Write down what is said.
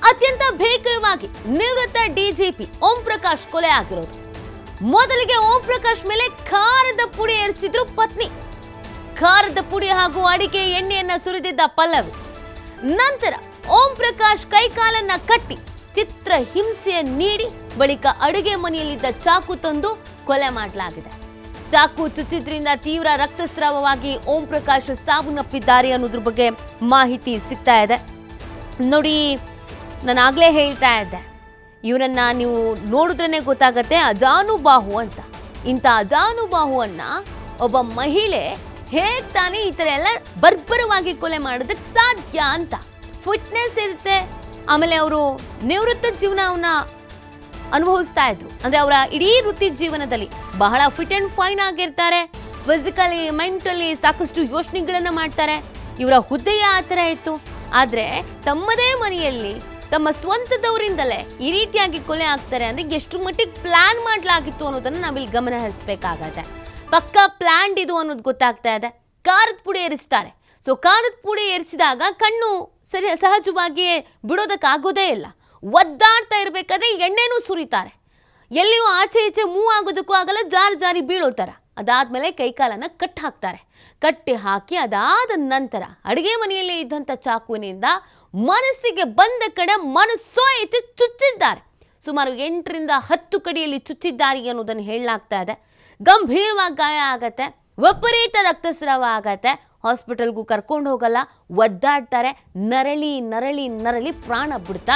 ಅತ್ಯಂತ ಭೀಕರವಾಗಿ ನಿವೃತ್ತ ಡಿಜಿಪಿ ಓಂ ಪ್ರಕಾಶ್ ಕೊಲೆ ಆಗಿರೋದು. ಮೊದಲಿಗೆ ಓಂ ಪ್ರಕಾಶ್ ಮೇಲೆ ಖಾರದ ಪುಡಿ ಎರಚಿದ್ರು ಪತ್ನಿ. ಖಾರದ ಪುಡಿ ಹಾಗೂ ಅಡಿಕೆ ಎಣ್ಣೆಯನ್ನ ಸುರಿದಿದ್ದ ಪಲ್ಲವಿ. ನಂತರ ಓಂ ಪ್ರಕಾಶ್ ಕೈಕಾಲನ್ನ ಕಟ್ಟಿ ಚಿತ್ರ ಹಿಂಸೆ ನೀಡಿ ಬಳಿಕ ಅಡುಗೆ ಮನೆಯಲ್ಲಿದ್ದ ಚಾಕು ತಂದು ಕೊಲೆ ಮಾಡಲಾಗಿದೆ. ಚಾಕು ಚುಚ್ಚಿದ್ರಿಂದ ತೀವ್ರ ರಕ್ತಸ್ರಾವವಾಗಿ ಓಂ ಪ್ರಕಾಶ್ ಸಾವನ್ನಪ್ಪಿದ್ದಾರೆ ಅನ್ನೋದ್ರ ಬಗ್ಗೆ ಮಾಹಿತಿ ಸಿಗ್ತಾ ಇದೆ. ನೋಡಿ, ನಾನು ಆಗ್ಲೇ ಹೇಳ್ತಾ ಇದ್ದೆ, ಇವರನ್ನ ನೀವು ನೋಡಿದ್ರೇ ಗೊತ್ತಾಗತ್ತೆ ಅಜಾನುಬಾಹು ಅಂತ. ಇಂಥ ಅಜಾನುಬಾಹುವನ್ನ ಒಬ್ಬ ಮಹಿಳೆ ಹೇಗೆ ತಾನೇ ಈ ಥರ ಎಲ್ಲ ಬರ್ಬರವಾಗಿ ಕೊಲೆ ಮಾಡೋದಕ್ಕೆ ಸಾಧ್ಯ ಅಂತ. ಫಿಟ್ನೆಸ್ ಇರುತ್ತೆ, ಆಮೇಲೆ ಅವರು ನಿವೃತ್ತ ಜೀವನವನ್ನ ಅನುಭವಿಸ್ತಾ ಇದ್ರು. ಅಂದ್ರೆ ಅವರ ಇಡೀ ವೃತ್ತಿ ಜೀವನದಲ್ಲಿ ಬಹಳ ಫಿಟ್ ಅಂಡ್ ಫೈನ್ ಆಗಿರ್ತಾರೆ. ಫಿಸಿಕಲಿ ಮೆಂಟಲಿ ಸಾಕಷ್ಟು ಯೋಚನೆಗಳನ್ನ ಮಾಡ್ತಾರೆ. ಇವರ ಹುದ್ದೆಯ ಆ ಥರ ಇತ್ತು. ಆದ್ರೆ ತಮ್ಮದೇ ಮನೆಯಲ್ಲಿ ತಮ್ಮ ಸ್ವಂತದವರಿಂದಲೇ ಈ ರೀತಿಯಾಗಿ ಕೊಲೆ ಆಗ್ತಾರೆ ಅಂದ್ರೆ ಎಷ್ಟು ಮಟ್ಟಿಗೆ ಪ್ಲಾನ್ ಮಾಡಲಾಗಿತ್ತು ಅನ್ನೋದನ್ನ ನಾವಿಲ್ಲಿ ಗಮನ ಹರಿಸಬೇಕಾಗತ್ತೆ. ಪಕ್ಕಾ ಪ್ಲಾನ್ ಇದು ಅನ್ನೋದು ಗೊತ್ತಾಗ್ತಾ ಇದೆ. ಖಾರದ ಪುಡಿ ಏರಿಸ್ತಾರೆ. ಸೊ ಖಾರದ ಪುಡಿ ಏರಿಸಿದಾಗ ಕಣ್ಣು ಸಹಜವಾಗಿಯೇ ಬಿಡೋದಕ್ಕಾಗೋದೇ ಇಲ್ಲ. ಒದ್ದಾಡ್ತಾ ಇರಬೇಕಾದ್ರೆ ಎಣ್ಣೆನೂ ಸುರಿತಾರೆ. ಎಲ್ಲಿಯೂ ಆಚೆ ಈಚೆ ಮೂವ್ ಆಗೋದಕ್ಕೂ ಆಗಲ್ಲ, ಜಾರಿ ಬೀಳೋತಾರ. ಅದಾದ್ಮೇಲೆ ಕೈಕಾಲನ್ನ ಕಟ್ಟಿ ಹಾಕಿ ಅದಾದ ನಂತರ ಅಡುಗೆ ಮನೆಯಲ್ಲೇ ಇದ್ದಂಥ ಚಾಕುವಿನಿಂದ ಮನಸ್ಸಿಗೆ ಬಂದ ಕಡೆ ಮನಸ್ಸೋಯಿತು ಚುಚ್ಚಿದ್ದಾರೆ. ಸುಮಾರು 8ರಿಂದ 10 ಕಡೆಯಲ್ಲಿ ಚುಚ್ಚಿದ್ದಾರೆ ಅನ್ನೋದನ್ನು ಹೇಳಲಾಗ್ತಾ ಇದೆ. ಗಂಭೀರವಾಗಿ ಗಾಯ ಆಗತ್ತೆ, ವಿಪರೀತ ರಕ್ತಸ್ರಾವ ಆಗತ್ತೆ. ಹಾಸ್ಪಿಟಲ್ಗೂ ಕರ್ಕೊಂಡು ಹೋಗಲ್ಲ, ಒದ್ದಾಡ್ತಾರೆ, ನರಳಿ ಪ್ರಾಣ ಬಿಡ್ತಾರೆ.